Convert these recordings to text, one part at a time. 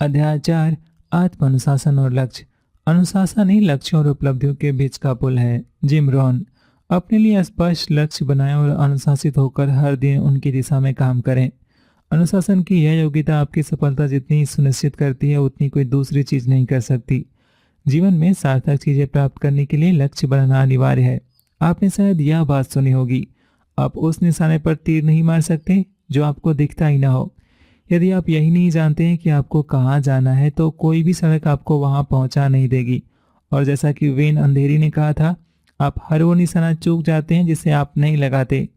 अध्याय 4 आत्म अनुशासन और लक्ष्य। अनुशासन ही लक्ष्यों और उपलब्धियों के बीच का पुल है। Jim Rohn. अपने लिए स्पष्ट लक्ष्य बनाएं और अनुशासित होकर हर दिन उनकी दिशा में काम करें। अनुशासन की यह योग्यता आपकी सफलता जितनी सुनिश्चित करती है उतनी कोई दूसरी चीज नहीं कर सकती। जीवन में सार्थक चीजें प्राप्त करने के लिए लक्ष्य बनाना अनिवार्य है। आपने शायद यह बात सुनी होगी, आप उस निशाने पर तीर नहीं मार सकते जो आपको दिखता ही ना हो। यदि आप यही नहीं जानते हैं कि आपको कहाँ जाना है तो कोई भी सड़क आपको वहां पहुंचा नहीं देगी। और जैसा कि वेन अंधेरी ने कहा था, आप हर वो निशाना चूक जाते हैं जिसे आप नहीं लगाते।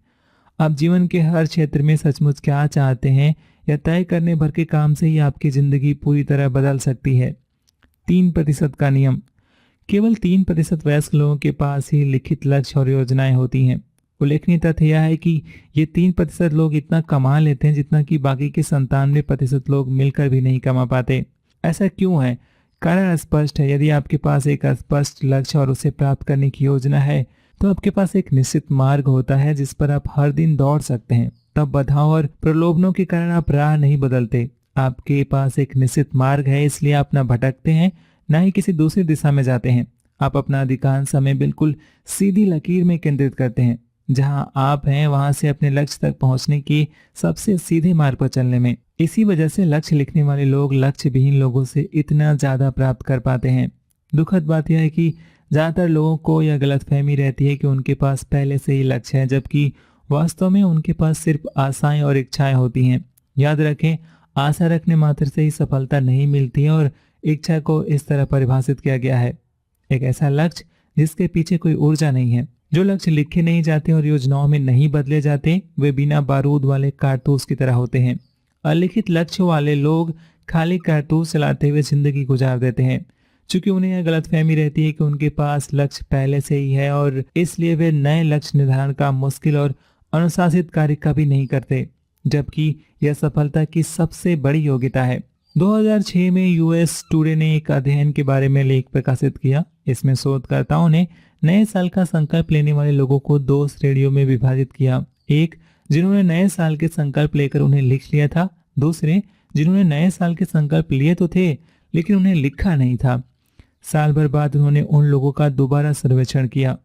आप जीवन के हर क्षेत्र में सचमुच क्या चाहते हैं या तय करने भर के काम से ही आपकी जिंदगी पूरी तरह बदल सकती है। 3% का नियम। केवल 3% वयस्क लोगों के पास ही लिखित लक्ष्य और योजनाएं होती हैं। उल्लेखनीय तथ्य यह है कि ये 3% लोग इतना कमा लेते हैं जितना कि बाकी के 97% लोग मिलकर भी नहीं कमा पाते। ऐसा क्यों है? कारण स्पष्ट है। यदि आपके पास एक स्पष्ट लक्ष्य और उसे प्राप्त करने की योजना है तो आपके पास एक निश्चित मार्ग होता है जिस पर आप हर दिन दौड़ सकते हैं। तब बाधाओं और प्रलोभनों के कारण आप राह नहीं बदलते। आपके पास एक निश्चित मार्ग है, इसलिए आप न भटकते हैं न ही किसी दूसरी दिशा में जाते हैं। आप अपना अधिकांश समय बिल्कुल सीधी लकीर में केंद्रित करते हैं। जहां आप हैं वहां से अपने लक्ष्य तक पहुंचने की सबसे सीधे मार्ग पर चलने में। इसी वजह से लक्ष्य लिखने वाले लोग लक्ष्य विहीन लोगों से इतना ज्यादा प्राप्त कर पाते हैं। दुखद बात यह है कि ज्यादातर लोगों को यह गलतफहमी रहती है कि उनके पास पहले से ही लक्ष्य है, जबकि वास्तव में उनके पास सिर्फ आशाएं और इच्छाएं होती हैं। याद रखें, आशा रखने मात्र से ही सफलता नहीं मिलती है और इच्छा को इस तरह परिभाषित किया गया है, एक ऐसा लक्ष्य जिसके पीछे कोई ऊर्जा नहीं है। जो लक्ष्य लिखे नहीं जाते और योजनाओं में नहीं बदले जाते वे बिना बारूद वाले कारतूस की तरह होते हैं। अलिखित लक्ष्य वाले लोग खाली कारतूस चलाते हुए जिंदगी गुजार देते हैं, क्योंकि उन्हें यह गलतफहमी रहती है कि उनके पास लक्ष्य पहले से ही है और इसलिए वे नए लक्ष्य निर्धारण का मुश्किल और अनुशासित कार्य कभी नहीं करते, जबकि यह सफलता की सबसे बड़ी योग्यता है। 2006 में यूएस टुडे ने एक अध्ययन के बारे में लेख प्रकाशित किया। इसमें शोधकर्ताओं ने नए साल का संकल्प लेने वाले लोगों को 2 श्रेणियों में विभाजित किया। एक, जिन्होंने नए साल के संकल्प लेकर उन्हें लिख लिया था। दूसरे, जिन्होंने नए साल के संकल्प लिए तो थे लेकिन उन्हें लिखा नहीं था। साल भर बाद उन्होंने उन लोगों का दोबारा सर्वेक्षण किया।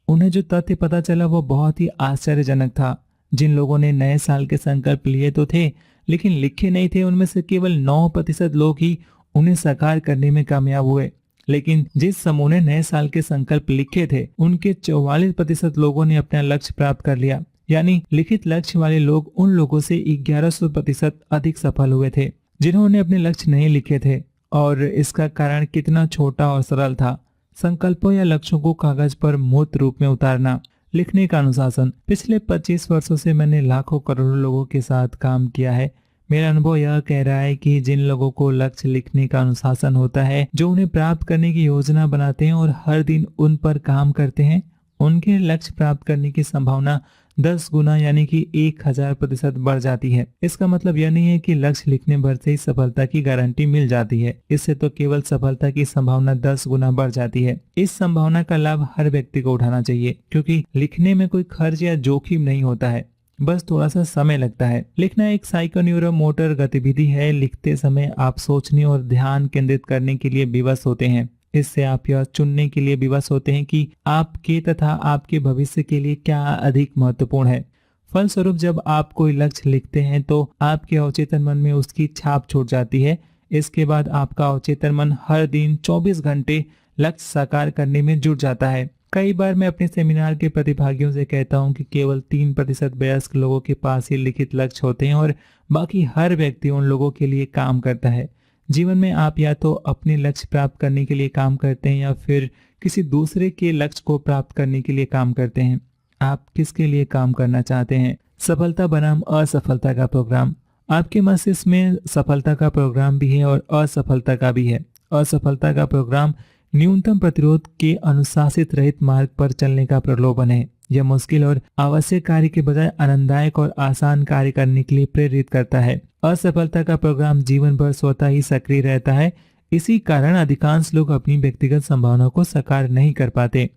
उन्हें जो तथ्य पता चला वो बहुत ही आश्चर्यजनक था। जिन लोगों ने नए साल के संकल्प लिए तो थे लेकिन लिखे नहीं थे, उनमें से केवल 9% लोग ही उन्हें साकार करने में कामयाब हुए। लेकिन जिस समूह ने नए साल के संकल्प लिखे थे उनके 44% लोगों ने अपना लक्ष्य प्राप्त कर लिया। यानी लिखित लक्ष्य वाले लोग उन लोगों से 1100% अधिक सफल हुए थे जिन्होंने अपने लक्ष्य नहीं लिखे थे। और इसका कारण कितना छोटा और सरल था। संकल्पों या लक्ष्यों को कागज पर मूर्त रूप में उतारना। लिखने का अनुशासन। पिछले 25 वर्षों से मैंने लाखों करोड़ों लोगों के साथ काम किया है। मेरा अनुभव यह कह रहा है कि जिन लोगों को लक्ष्य लिखने का अनुशासन होता है, जो उन्हें प्राप्त करने की योजना बनाते हैं और हर दिन उन पर काम करते हैं, उनके लक्ष्य प्राप्त करने की संभावना 10 गुना यानी कि 1000% बढ़ जाती है। इसका मतलब यह नहीं है कि लक्ष्य लिखने भर से ही सफलता की गारंटी मिल जाती है। इससे तो केवल सफलता की संभावना 10 गुना बढ़ जाती है। इस संभावना का लाभ हर व्यक्ति को उठाना चाहिए, क्योंकि लिखने में कोई खर्च या जोखिम नहीं होता है, बस थोड़ा सा समय लगता है। लिखना एक साइकोन्यूरोमोटर गतिविधि है। लिखते समय आप सोचने और ध्यान केंद्रित करने के लिए विवश होते हैं। इससे आप यह चुनने के लिए विवश होते हैं कि आपके तथा आपके भविष्य के लिए क्या अधिक महत्वपूर्ण है। फलस्वरूप जब आप कोई लक्ष्य लिखते हैं तो आपके अवचेतन मन में उसकी छाप छूट जाती है। इसके बाद आपका अवचेतन मन हर दिन 24 घंटे लक्ष्य साकार करने में जुट जाता है। कई बार मैं अपने सेमिनार के प्रतिभागियों से कहता हूं कि केवल 3% वयस्क लोगों के पास ही लिखित लक्ष्य होते हैं और बाकी हर व्यक्ति उन लोगों के लिए काम करता है। जीवन में आप या तो अपने लक्ष्य प्राप्त करने के लिए काम करते हैं या फिर किसी दूसरे के लक्ष्य को प्राप्त करने के लिए काम करते हैं। आप किसके लिए काम करना चाहते हैं? सफलता बनाम असफलता का प्रोग्राम। आपके मस्तिष्क में सफलता का प्रोग्राम भी है और असफलता का भी है। असफलता का प्रोग्राम न्यूनतम प्रतिरोध के अनुशासित रहित मार्ग पर चलने का प्रलोभन है। यह मुश्किल और आवश्यक कार्य के बजाय आनंददायक और आसान कार्य करने के लिए प्रेरित करता है। असफलता का प्रोग्राम जीवन भर स्वतः ही सक्रिय रहता है। इसी कारण अधिकांश लोग अपनी व्यक्तिगत संभावनाओं को साकार नहीं कर पाते।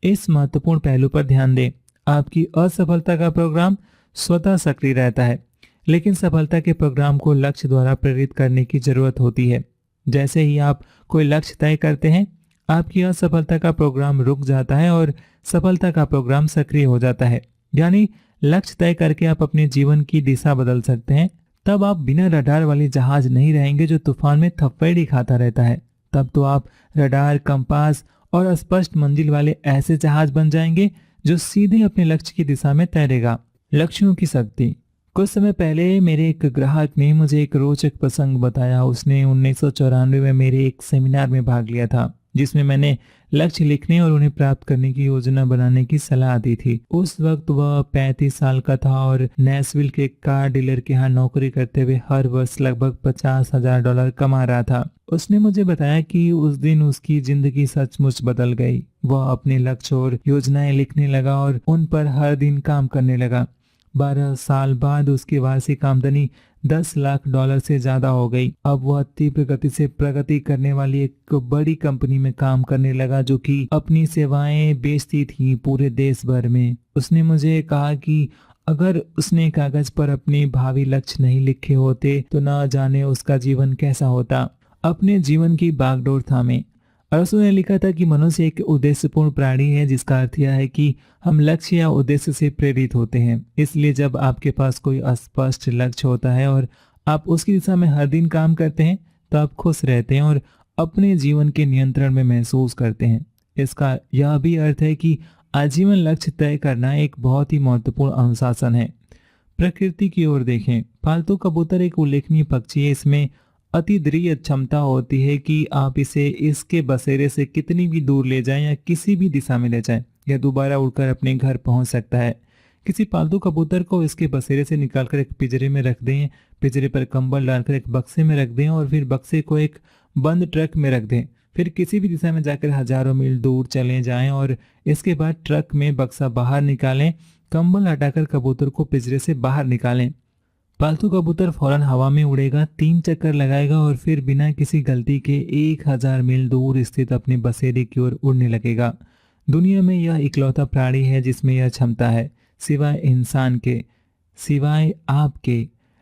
इस महत्वपूर्ण पहलू पर ध्यान दें। आपकी असफलता का प्रोग्राम स्वतः सक्रिय रहता है, लेकिन सफलता के प्रोग्राम को लक्ष्य द्वारा प्रेरित करने की जरूरत होती है। जैसे ही आप कोई लक्ष्य तय करते हैं, आपकी असफलता का प्रोग्राम रुक जाता है और सफलता का प्रोग्राम सक्रिय हो जाता है। यानी लक्ष्य तय करके आप अपने जीवन की दिशा बदल सकते हैं। तब आप बिना रडार वाली जहाज नहीं रहेंगे जो तूफान में थप्पड़ी खाता रहता है। तब तो आप रडार, कंपास और स्पष्ट मंजिल वाले ऐसे जहाज बन जाएंगे जो सीधे अपने लक्ष्य की दिशा में तैरेगा। लक्ष्यों की शक्ति। कुछ समय पहले मेरे एक ग्राहक ने मुझे एक रोचक प्रसंग बताया। उसने 1994 में मेरे एक सेमिनार में भाग लिया था, जिसमें मैंने लक्ष्य लिखने और उन्हें प्राप्त करने की योजना बनाने की सलाह दी थी। उस वक्त वह 35 साल का था और नैशविल के कार डीलर के यहाँ नौकरी करते हुए हर वर्ष लगभग $50,000 कमा रहा था। उसने मुझे बताया कि उस दिन उसकी जिंदगी सचमुच बदल गई। वह अपने लक्ष्य और योजनाएं लिखने लगा और उन पर हर दिन काम करने लगा। 12 साल बाद उसकी वार्षिक आमदनी $10 लाख से ज्यादा हो गई। अब वह तीव्र गति से प्रगति करने वाली एक बड़ी कंपनी में काम करने लगा, जो कि अपनी सेवाएं बेचती थी पूरे देश भर में। उसने मुझे कहा कि अगर उसने कागज पर अपने भावी लक्ष्य नहीं लिखे होते तो ना जाने उसका जीवन कैसा होता। अपने जीवन की बागडोर थामे। और उसने लिखा था कि मनुष्य एक उद्देश्यपूर्ण प्राणी है, जिसका अर्थ यह है कि हम लक्ष्य या उद्देश्य से प्रेरित होते हैं। इसलिए जब आपके पास कोई स्पष्ट लक्ष्य होता है और आप उसकी दिशा में हर दिन काम करते हैं, तो आप खुश रहते हैं और अपने जीवन के नियंत्रण में महसूस करते हैं। इसका यह भी अर्थ है कि आजीवन लक्ष्य तय करना एक बहुत ही महत्वपूर्ण अनुशासन है। प्रकृति की ओर देखें। पालतू कबूतर एक उल्लेखनीय पक्षी है। इसमें अतिदृढ़ क्षमता होती है कि आप इसे इसके बसेरे से कितनी भी दूर ले जाएं या किसी भी दिशा में ले जाएं, यह दोबारा उड़कर अपने घर पहुंच सकता है। किसी पालतू कबूतर को इसके बसेरे से निकालकर एक पिंजरे में रख दें, पिंजरे पर कंबल डालकर एक बक्से में रख दें और फिर बक्से को एक बंद ट्रक में रख दें। फिर किसी भी दिशा में जाकर हजारों मील दूर चले जाएं और इसके बाद ट्रक में बक्सा बाहर निकालें। कंबल हटाकर कबूतर को पिंजरे से बाहर निकालें। पालतू कबूतर फौरन हवा में उड़ेगा, 3 चक्कर लगाएगा और फिर बिना किसी गलती के 1000 मील दूर स्थित अपने बसेरे की ओर उड़ने लगेगा। दुनिया में यह इकलौता प्राणी है जिसमें यह क्षमता है, सिवाय इंसान के, सिवाय आपके।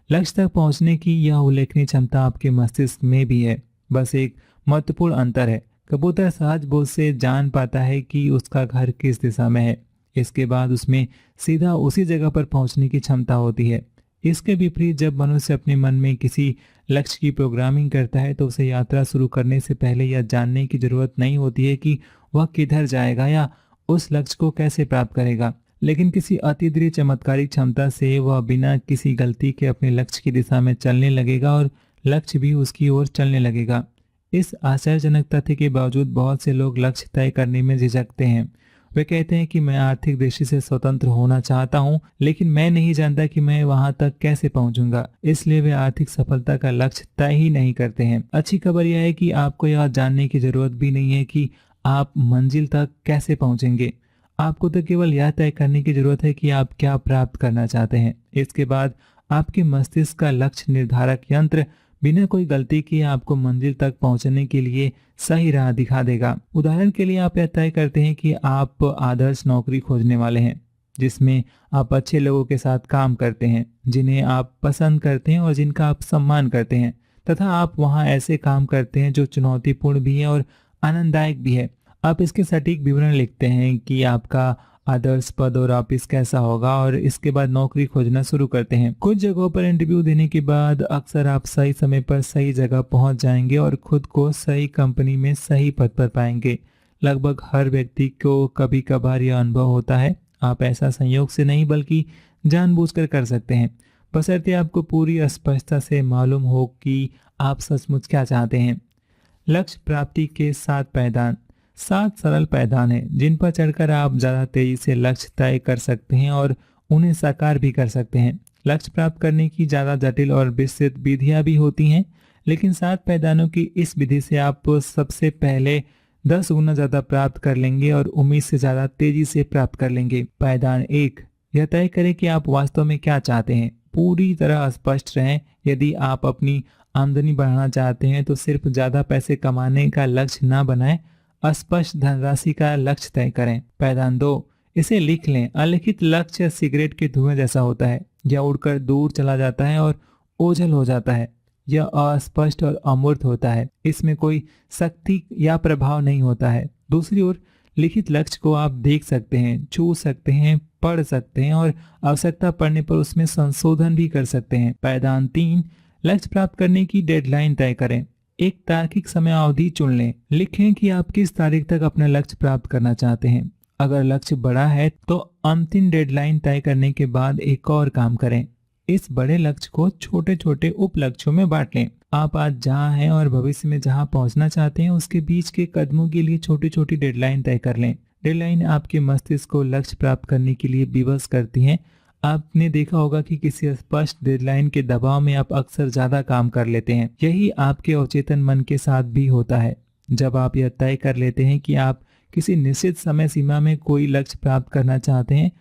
लक्ष्य तक पहुंचने की यह उल्लेखनीय क्षमता आपके मस्तिष्क में भी है। बस एक महत्वपूर्ण अंतर है, कबूतर सहज बोध से जान पाता है कि उसका घर किस दिशा में है। इसके बाद उसमें सीधा उसी जगह पर पहुंचने की क्षमता होती है। इसके विपरीत जब मनुष्य अपने मन में किसी लक्ष्य की प्रोग्रामिंग करता है तो उसे यात्रा शुरू करने से पहले यह जानने की जरूरत नहीं होती है कि वह किधर जाएगा या उस लक्ष्य को कैसे प्राप्त करेगा। लेकिन किसी अतिदृढ़ चमत्कारिक क्षमता से वह बिना किसी गलती के अपने लक्ष्य की दिशा में चलने लगेगा और लक्ष्य भी उसकी ओर चलने लगेगा। इस आश्चर्यजनक तथ्य के बावजूद बहुत से लोग लक्ष्य तय करने में झिझकते हैं। वे कहते हैं कि मैं आर्थिक दृष्टि से स्वतंत्र होना चाहता हूं, लेकिन मैं नहीं जानता कि मैं वहां तक कैसे पहुंचूंगा। इसलिए वे आर्थिक सफलता का लक्ष्य तय ही नहीं करते हैं। अच्छी खबर यह है कि आपको यह जानने की जरूरत भी नहीं है कि आप मंजिल तक कैसे पहुंचेंगे। आपको तो केवल यह तय करने की जरूरत है कि आप क्या प्राप्त करना चाहते हैं। इसके बाद आपके मस्तिष्क का लक्ष्य निर्धारक यंत्र बिना कोई गलती किए आपको मंजिल तक पहुंचने के लिए सही राह दिखा देगा। उदाहरण के लिए आप यह तय करते हैं कि आप आदर्श नौकरी खोजने वाले हैं, जिसमें आप अच्छे लोगों के साथ काम करते हैं, जिन्हें आप पसंद करते हैं और जिनका आप सम्मान करते हैं, तथा आप वहां ऐसे काम करते हैं जो चुनौतीपूर्ण भी है और आनंददायक भी है। आप इसके सटीक विवरण लिखते हैं कि आपका आदर्श पद और ऑफिस कैसा होगा और इसके बाद नौकरी खोजना शुरू करते हैं। कुछ जगहों पर इंटरव्यू देने के बाद अक्सर आप सही समय पर सही जगह पहुंच जाएंगे और खुद को सही कंपनी में सही पद पर पाएंगे। लगभग हर व्यक्ति को कभी कभार यह अनुभव होता है। आप ऐसा संयोग से नहीं बल्कि जानबूझकर कर सकते हैं, बशर्ते आपको पूरी स्पष्टता से मालूम हो कि आप सचमुच क्या चाहते हैं। लक्ष्य प्राप्ति के 7 पायदान। 7 सरल पायदान हैं जिन पर चढ़कर आप ज्यादा तेजी से लक्ष्य तय कर सकते हैं और उन्हें साकार भी कर सकते हैं। लक्ष्य प्राप्त करने की ज्यादा जटिल और विस्तृत विधियां भी होती हैं, लेकिन 7 पायदानों की इस विधि से आप सबसे पहले 10 गुना ज्यादा प्राप्त कर लेंगे और उम्मीद से ज्यादा तेजी से प्राप्त कर लेंगे। पायदान 1, यह तय करें कि आप वास्तव में क्या चाहते हैं। पूरी तरह स्पष्ट रहें। यदि आप अपनी आमदनी बढ़ाना चाहते हैं तो सिर्फ ज्यादा पैसे कमाने का लक्ष्य न बनाएं, स्पष्ट धनराशि का लक्ष्य तय करें। पायदान 2, इसे लिख लें। अलिखित लक्ष्य सिगरेट के धुएं जैसा होता है। या उड़कर दूर चला जाता है और ओझल हो जाता है। यह अस्पष्ट और अमूर्त होता है, इसमें कोई शक्ति या प्रभाव नहीं होता है। दूसरी ओर लिखित लक्ष्य को आप देख सकते हैं, छू सकते हैं, पढ़ सकते हैं और आवश्यकता पड़ने पर उसमें संशोधन भी कर सकते हैं। पायदान 3, लक्ष्य प्राप्त करने की डेडलाइन तय करें। एक तार्किक समय अवधि चुन लें। लिखें कि आप किस तारीख तक अपना लक्ष्य प्राप्त करना चाहते हैं। अगर लक्ष्य बड़ा है तो अंतिम डेडलाइन तय करने के बाद एक और काम करें। इस बड़े लक्ष्य को छोटे छोटे उप लक्ष्यों में बांट लें। आप आज जहां हैं और भविष्य में जहां पहुंचना चाहते हैं उसके बीच के कदमों के लिए छोटी छोटी डेडलाइन तय कर लें। डेडलाइन आपके मस्तिष्क को लक्ष्य प्राप्त करने के लिए विवश करती हैं। आपने देखा होगा कि किसी स्पष्ट डेडलाइन के दबाव में आप अक्सर ज्यादा काम कर लेते हैं। यही आपके अवचेतन मन के साथ भी होता है। जब आप यह तय कर लेते हैं कि आप किसी निश्चित समय सीमा में कोई लक्ष्य प्राप्त करना चाहते हैं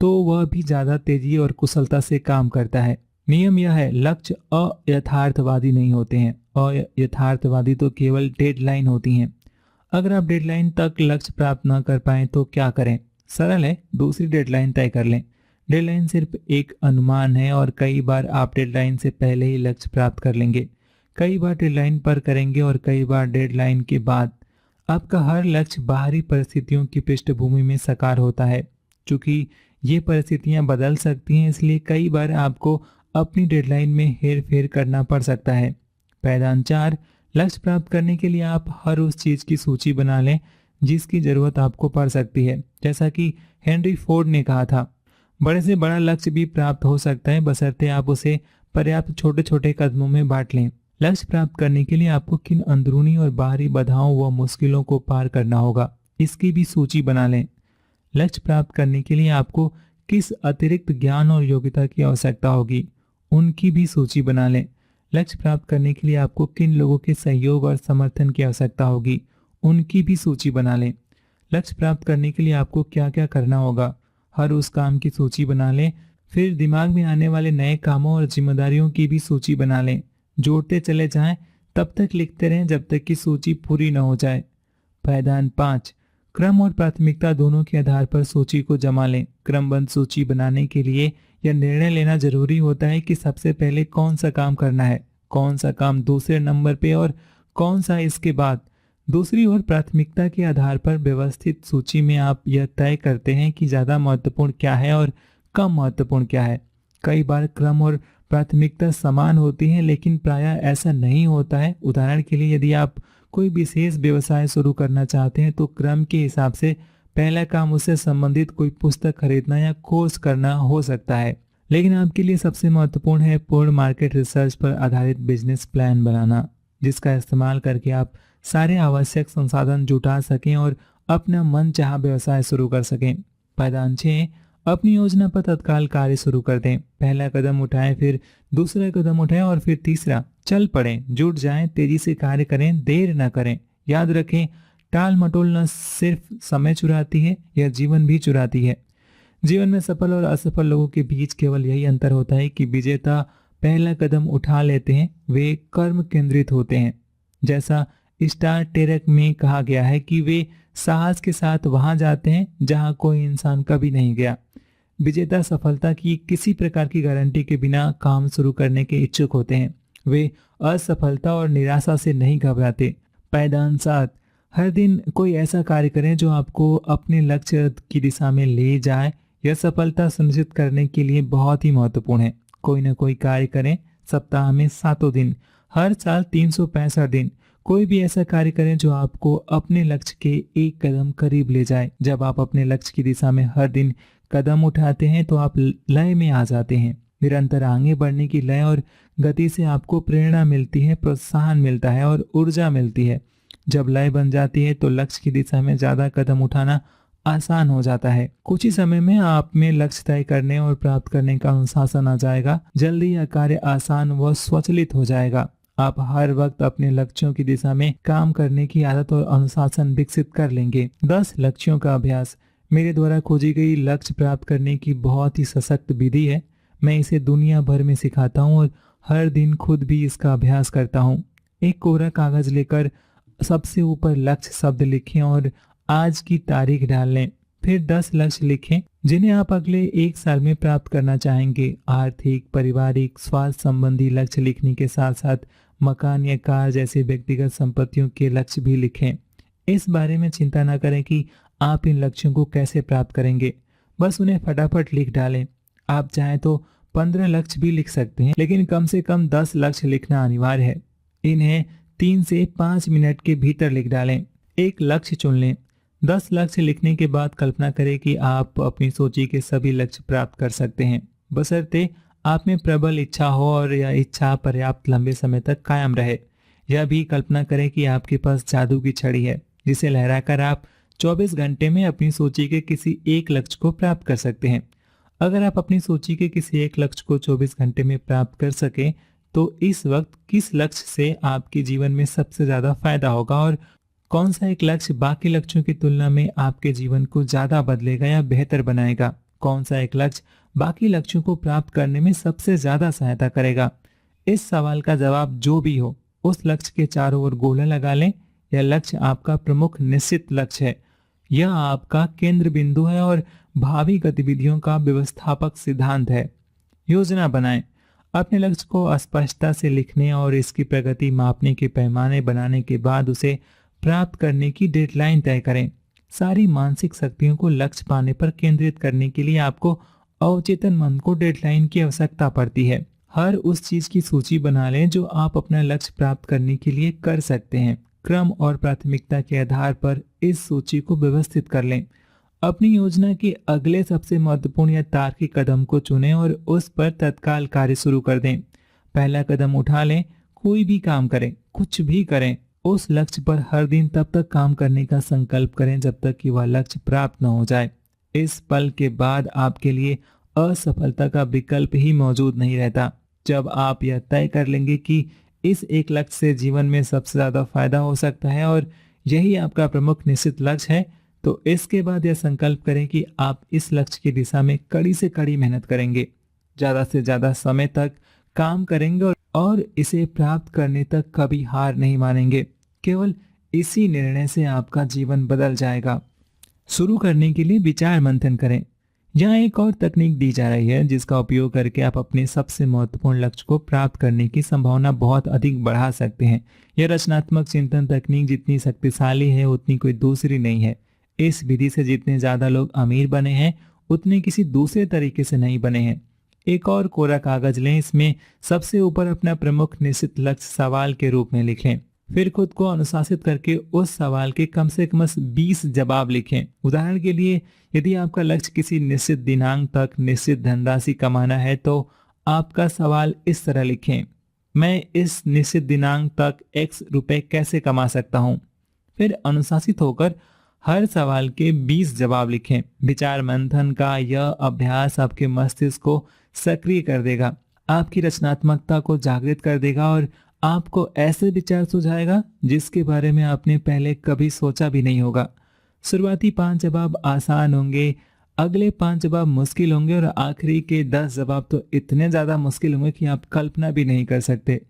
तो वह भी ज्यादा तेजी और कुशलता से काम करता है। नियम यह है, लक्ष्य अयथार्थवादी नहीं होते हैं। अयथार्थवादी तो केवल डेडलाइन होती हैं। अगर आप डेडलाइन तक लक्ष्य प्राप्त न कर पाए तो क्या करें? सरल है, दूसरी डेडलाइन तय कर लें। डेडलाइन सिर्फ एक अनुमान है और कई बार आप डेडलाइन से पहले ही लक्ष्य प्राप्त कर लेंगे। कई बार डेडलाइन पर करेंगे और कई बार डेडलाइन के बाद। आपका हर लक्ष्य बाहरी परिस्थितियों की पृष्ठभूमि में साकार होता है। चूंकि ये परिस्थितियां बदल सकती हैं, इसलिए कई बार आपको अपनी डेडलाइन में हेर फेर करना पड़ सकता है। पायदान 4, लक्ष्य प्राप्त करने के लिए आप हर उस चीज की सूची बना लें जिसकी जरूरत आपको पड़ सकती है। जैसा कि हेनरी फोर्ड ने कहा था, बड़े से बड़ा लक्ष्य भी प्राप्त हो सकता है बशर्ते आप उसे पर्याप्त छोटे छोटे कदमों में बांट लें। लक्ष्य प्राप्त करने के लिए आपको किन अंदरूनी और बाहरी बाधाओं व मुश्किलों को पार करना होगा, इसकी भी सूची बना लें। लक्ष्य प्राप्त करने के लिए आपको किस अतिरिक्त ज्ञान और योग्यता की आवश्यकता होगी, उनकी भी सूची बना लें। लक्ष्य प्राप्त करने के लिए आपको किन लोगों के सहयोग और समर्थन की आवश्यकता होगी, उनकी भी सूची बना लें। लक्ष्य प्राप्त करने के लिए आपको क्या क्या करना होगा, हर उस काम की सूची बना लें। फिर दिमाग में आने वाले नए कामों और जिम्मेदारियों की भी सूची बना लें। जोड़ते चले जाएं, तब तक लिखते रहें जब तक कि सूची पूरी न हो जाए। पायदान 5, क्रम और प्राथमिकता दोनों के आधार पर सूची को जमा लें। क्रमबद्ध सूची बनाने के लिए यह निर्णय लेना जरूरी होता है कि सबसे पहले कौन सा काम करना है, कौन सा काम दूसरे नंबर पे और कौन सा इसके बाद। दूसरी ओर प्राथमिकता के आधार पर व्यवस्थित सूची में आप यह तय करते हैं कि ज्यादा महत्वपूर्ण क्या है और कम महत्वपूर्ण क्या है। कई बार क्रम और प्राथमिकता समान होती हैं, लेकिन प्रायः ऐसा नहीं होता है। उदाहरण के लिए यदि आप कोई विशेष व्यवसाय शुरू करना चाहते हैं तो क्रम के हिसाब से पहला काम उससे संबंधित कोई पुस्तक खरीदना या कोर्स करना हो सकता है। लेकिन आपके लिए सबसे महत्वपूर्ण है पूर्ण मार्केट रिसर्च पर आधारित बिजनेस प्लान बनाना, जिसका इस्तेमाल करके आप सारे आवश्यक संसाधन जुटा सकें और अपना मनचाहा व्यवसाय शुरू कर सकें। पायदान 6, अपनी योजना पर तत्काल कार्य शुरू कर दें। पहला कदम उठाएं, फिर दूसरा कदम उठाएं और फिर तीसरा। चल पड़ें, जुट जाएं, तेजी से कार्य करें, देर न करें। याद रखें, टाल मटोल न सिर्फ समय चुराती है, यह जीवन भी चुराती है। जीवन में सफल और असफल लोगों के बीच केवल यही अंतर होता है कि विजेता पहला कदम उठा लेते हैं, वे कर्म केंद्रित होते हैं। जैसा स्टार ट्रेक में कहा गया है कि वे साहस के साथ वहां जाते हैं जहां कोई इंसान कभी नहीं गया। विजेता सफलता की किसी प्रकार की गारंटी के बिना काम शुरू करने के इच्छुक होते हैं। वे असफलता और निराशा से नहीं घबराते। पायदान 7, हर दिन कोई ऐसा कार्य करें जो आपको अपने लक्ष्य की दिशा में ले जाए। यह सफलता सुनिश्चित करने के लिए बहुत ही महत्वपूर्ण है। कोई ना कोई कार्य करें, सप्ताह में 7 दिन, हर साल 365 दिन। कोई भी ऐसा कार्य करें जो आपको अपने लक्ष्य के एक कदम करीब ले जाए। जब आप अपने लक्ष्य की दिशा में हर दिन कदम उठाते हैं तो आप लय में आ जाते हैं। निरंतर आगे बढ़ने की लय और गति से आपको प्रेरणा मिलती है, प्रोत्साहन मिलता है और ऊर्जा मिलती है। जब लय बन जाती है तो लक्ष्य की दिशा में ज्यादा कदम उठाना आसान हो जाता है। कुछ ही समय में आप में लक्ष्य तय करने और प्राप्त करने का अनुशासन आ जाएगा। जल्दी यह कार्य आसान व स्वचालित हो जाएगा। आप हर वक्त अपने लक्ष्यों की दिशा में काम करने की आदत और अनुशासन विकसित कर लेंगे। 10 लक्ष्यों का अभ्यास मेरे द्वारा खोजी गई लक्ष्य प्राप्त करने की बहुत ही सशक्त विधि है। मैं इसे दुनिया भर में सिखाता हूँ और हर दिन खुद भी इसका अभ्यास करता हूँ। एक कोरा कागज लेकर सबसे ऊपर लक्ष्य शब्द लिखें और आज की तारीख डाल लें। फिर 10 लक्ष्य लिखें जिन्हें आप अगले 1 साल में प्राप्त करना चाहेंगे। आर्थिक, पारिवारिक, स्वास्थ्य संबंधी लक्ष्य लिखने के साथ साथ मकान या कार जैसे व्यक्तिगत संपत्तियों के लक्ष्य भी लिखें। इस बारे में चिंता न करें कि आप इन लक्ष्यों को कैसे प्राप्त करेंगे, बस उन्हें फटाफट लिख डालें। आप चाहें तो 15 लक्ष्य भी लिख सकते हैं, लेकिन कम से कम 10 लक्ष्य लिखना अनिवार्य है। इन्हें 3 से 5 मिनट के भीतर लिख डालें। एक लक्ष्य चुन लें। 10 लक्ष्य लिखने के बाद कल्पना करें कि आप अपनी सोची के सभी लक्ष्य प्राप्त कर सकते हैं, बशर्ते आप में प्रबल इच्छा हो और यह इच्छा पर्याप्त लंबे समय तक कायम रहे। यह भी कल्पना करें कि आपके पास जादू की छड़ी है जिसे लहराकर आप 24 घंटे में अपनी सोची के किसी एक लक्ष्य को प्राप्त कर सकते हैं। अगर आप अपनी सोची के किसी एक लक्ष्य को 24 घंटे में प्राप्त कर सकें तो इस वक्त किस लक्ष्य से आपके जीवन में सबसे ज्यादा फायदा होगा और कौन सा एक लक्ष्य बाकी लक्ष्यों की तुलना में आपके जीवन को ज्यादा बदलेगा या बेहतर बनाएगा? कौन सा एक लक्ष्य बाकी लक्ष्यों को प्राप्त करने में सबसे ज्यादा सहायता करेगा? इस सवाल का जवाब जो भी हो, उस लक्ष्य के चारों ओर गोला लगा लें। यह लक्ष्य आपका प्रमुख निश्चित लक्ष्य है। यह आपका केंद्र बिंदु है और भावी गतिविधियों का व्यवस्थापक सिद्धांत है। योजना बनाएं। अपने लक्ष्य को स्पष्टता से लिखने और इसकी प्रगति मापने के पैमाने बनाने के बाद उसे प्राप्त करने की डेडलाइन तय करें। सारी मानसिक शक्तियों को लक्ष्य पाने पर केंद्रित करने के लिए आपको अवचेतन मन को डेडलाइन की आवश्यकता पड़ती है। हर उस चीज की सूची बना लें जो आप अपना लक्ष्य प्राप्त करने के लिए कर सकते हैं। क्रम और प्राथमिकता के आधार पर इस सूची को व्यवस्थित कर लें। अपनी योजना के अगले सबसे महत्वपूर्ण या तार्किक कदम को चुनें और उस पर तत्काल कार्य शुरू कर दें। पहला कदम उठा लें। कोई भी काम करें, कुछ भी करें, उस लक्ष्य पर हर दिन तब तक काम करने का संकल्प करें जब तक कि वह लक्ष्य प्राप्त न हो जाए। इस पल के बाद आपके लिए असफलता का विकल्प ही मौजूद नहीं रहता। जब आप यह तय कर लेंगे कि इस एक लक्ष्य से जीवन में सबसे ज्यादा फायदा हो सकता है और यही आपका प्रमुख निश्चित लक्ष्य है, तो इसके बाद यह संकल्प करें कि आप इस लक्ष्य की दिशा में कड़ी से कड़ी मेहनत करेंगे, ज्यादा से ज्यादा समय तक काम करेंगे और इसे प्राप्त करने तक कभी हार नहीं मानेंगे। केवल इसी निर्णय से आपका जीवन बदल जाएगा। शुरू करने के लिए विचार मंथन करें। यहाँ एक और तकनीक दी जा रही है जिसका उपयोग करके आप अपने सबसे महत्वपूर्ण लक्ष्य को प्राप्त करने की संभावना बहुत अधिक बढ़ा सकते हैं। यह रचनात्मक चिंतन तकनीक जितनी शक्तिशाली है उतनी कोई दूसरी नहीं है। इस विधि से जितने ज्यादा लोग अमीर बने हैं उतने किसी दूसरे तरीके से नहीं बने हैं। एक और कोरा कागज लें। इसमें सबसे ऊपर अपना प्रमुख निश्चित लक्ष्य सवाल के रूप में लिखें। फिर खुद को अनुशासित करके उस सवाल के कम से कम 20 जवाब लिखें। उदाहरण के लिए, यदि आपका लक्ष्य किसी निश्चित दिनांक तक निश्चित धनराशि कमाना है तो आपका सवाल इस तरह लिखें, मैं इस निश्चित दिनांक तक X रुपए कैसे कमा सकता हूँ। फिर अनुशासित होकर हर सवाल के 20 जवाब लिखें। विचार मंथन का यह अभ्यास आपके मस्तिष्क को सक्रिय कर देगा, आपकी रचनात्मकता को जागृत कर देगा और आपको ऐसे विचार सुझाएगा जिसके बारे में आपने पहले कभी सोचा भी नहीं होगा। शुरुआती 5 जवाब आसान होंगे, अगले 5 जवाब मुश्किल होंगे और आखिरी के 10 जवाब तो इतने ज्यादा मुश्किल होंगे कि आप कल्पना भी नहीं कर सकते।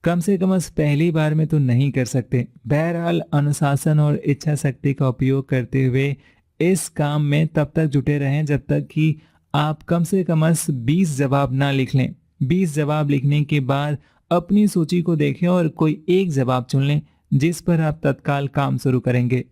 कम से कम पहली बार में तो नहीं कर सकते। बहरहाल अनुशासन और इच्छा शक्ति का उपयोग करते हुए इस काम में तब तक जुटे रहें जब तक कि आप कम से कम 20 जवाब ना लिख लें। 20 जवाब लिखने के बाद अपनी सूची को देखें और कोई एक जवाब चुन लें जिस पर आप तत्काल काम शुरू करेंगे।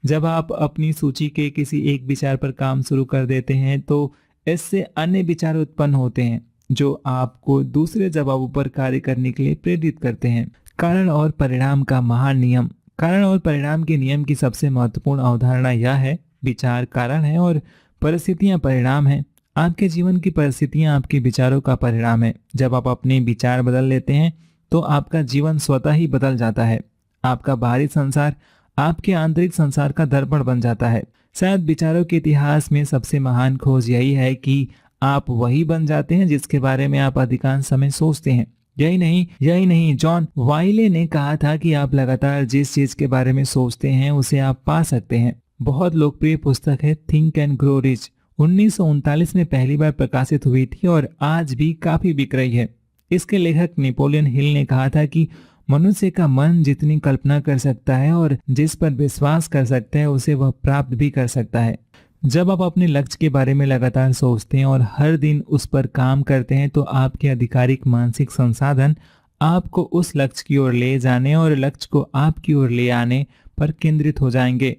जब आप अपनी सूची के किसी एक विचार पर काम शुरू कर देते हैं तो इससे अन्य विचार उत्पन्न होते हैं जो आपको दूसरे जवाबों पर कार्य करने के लिए प्रेरित करते हैं। कारण और परिणाम का महान नियम। कारण और परिणाम के नियम की सबसे महत्वपूर्ण अवधारणा यह है, विचार कारण है और परिस्थितियां परिणाम है। आपके जीवन की परिस्थितियां आपके विचारों का परिणाम है। जब आप अपने विचार बदल लेते हैं तो आपका जीवन स्वतः ही बदल जाता है। आपका बाहरी संसार आपके आंतरिक संसार का दर्पण बन जाता है। शायद विचारों के इतिहास में सबसे महान खोज यही है कि आप वही बन जाते हैं जिसके बारे में आप अधिकांश समय सोचते हैं। यही नहीं, जॉन वाइले ने कहा था कि आप लगातार जिस चीज के बारे में सोचते हैं उसे आप पा सकते हैं। बहुत लोकप्रिय पुस्तक है थिंक एंड ग्रो रिच। 1939 में पहली बार प्रकाशित हुई थी और आज भी काफी बिक रही है। इसके लेखक नेपोलियन हिल ने कहा था कि मनुष्य का मन जितनी कल्पना कर सकता है और जिस पर विश्वास कर सकता है उसे वह प्राप्त भी कर सकता है। जब आप अपने लक्ष्य के बारे में लगातार सोचते हैं और हर दिन उस पर काम करते हैं तो आपके आधिकारिक मानसिक संसाधन आपको उस लक्ष्य की ओर ले जाने और लक्ष्य को आपकी ओर ले आने पर केंद्रित हो जाएंगे।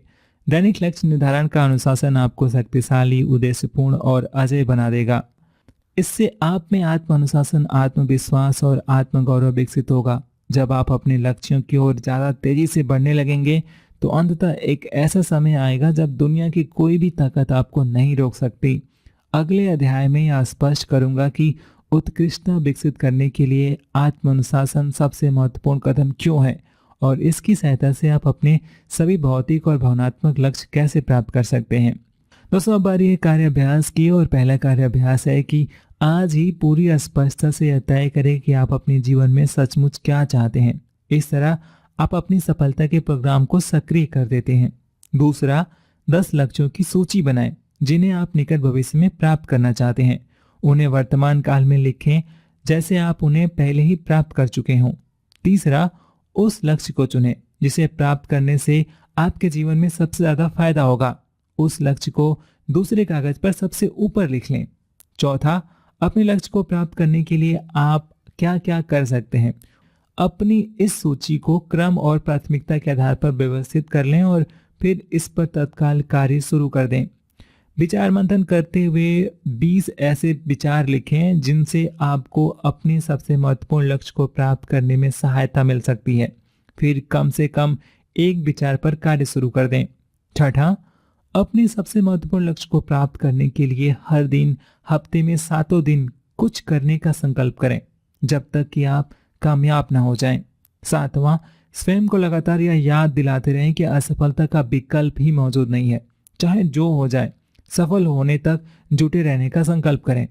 दैनिक लक्ष्य निर्धारण का अनुशासन आपको शक्तिशाली, उद्देश्यपूर्ण और अजय बना देगा। इससे आप में आत्म अनुशासन, आत्मविश्वास और आत्मगौरव विकसित होगा। जब आप अपने लक्ष्यों की ओर ज्यादा तेजी से बढ़ने लगेंगे तो अंततः एक ऐसा समय आएगा जब दुनिया की कोई भी ताकत आपको नहीं रोक सकती। अगले अध्याय में यह स्पष्ट करूंगा कि उत्कृष्टता विकसित करने के लिए आत्म अनुशासन सबसे महत्वपूर्ण कदम क्यों है और इसकी सहायता से आप अपने सभी भौतिक और भावनात्मक लक्ष्य कैसे प्राप्त कर सकते हैं। दोस्तों, अब बारी है कार्याभ्यास की और पहला कार्याभ्यास है कि आज ही पूरी स्पष्टता से यह तय करें कि आप अपने जीवन में सचमुच क्या चाहते हैं। इस तरह आप अपनी सफलता के प्रोग्राम को सक्रिय कर देते हैं। दूसरा, 10 लक्ष्यों की सूची बनाएं जिन्हें आप निकट भविष्य में प्राप्त करना चाहते हैं। उन्हें वर्तमान काल में लिखें जैसे आप उन्हें पहले ही प्राप्त कर चुके हों। तीसरा, उस लक्ष्य को चुनें जिसे प्राप्त करने से आपके जीवन में सबसे ज्यादा फायदा होगा। उस लक्ष्य को दूसरे कागज पर सबसे ऊपर लिख लें। चौथा, अपने लक्ष्य को प्राप्त करने के लिए आप क्या क्या कर सकते हैं। अपनी इस सूची को क्रम और प्राथमिकता के आधार पर व्यवस्थित कर लें और फिर इस पर तत्काल कार्य शुरू कर दें। विचार मंथन करते हुए 20 ऐसे विचार लिखें जिनसे आपको अपने सबसे महत्वपूर्ण लक्ष्य को प्राप्त करने में सहायता मिल सकती है। फिर कम से कम एक विचार पर कार्य शुरू कर दें। छठा, अपने सबसे महत्वपूर्ण लक्ष्य को प्राप्त करने के लिए हर दिन, हफ्ते में 7 दिन कुछ करने का संकल्प करें जब तक कि आप कामयाब ना हो जाएं। सातवां, स्वयं को लगातार यह याद दिलाते रहें कि असफलता का विकल्प ही मौजूद नहीं है। चाहे जो हो जाए, सफल होने तक जुटे रहने का संकल्प करें।